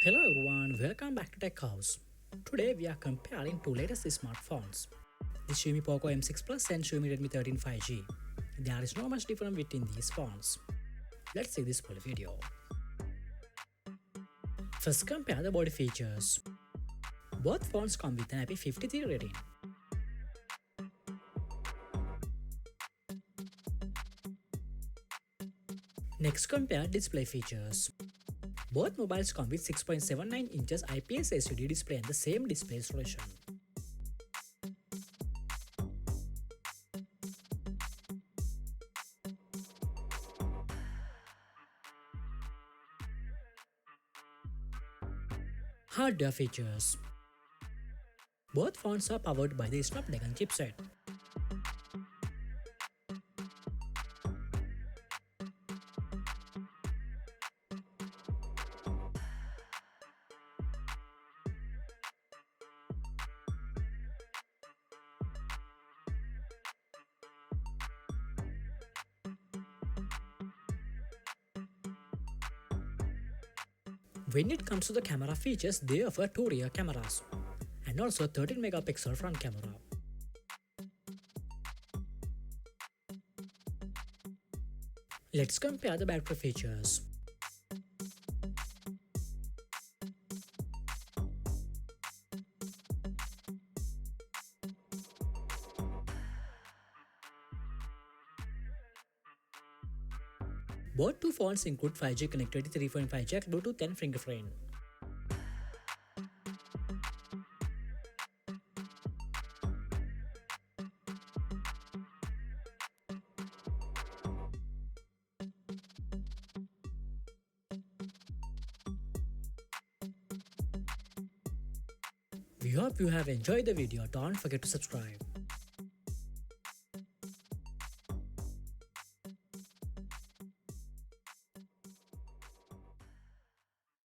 Hello everyone, welcome back to Tech House. Today we are comparing two latest smartphones, the Xiaomi Poco M6 Plus and Xiaomi Redmi 13 5G. There is not much difference between these phones. Let's see this full video. First, compare the body features. Both phones come with an IP53 rating. Next, compare display features. Both mobiles come with 6.79 inches IPS LCD display and the same display resolution. Hardware features. Both phones are powered by the Snapdragon chipset. When it comes to the camera features, they offer two rear cameras and also 13 megapixel front camera. Let's compare the battery features. Both two phones include 5G connectivity, 3.5 jack, Bluetooth and fingerprint. We hope you have enjoyed the video. Don't forget to subscribe.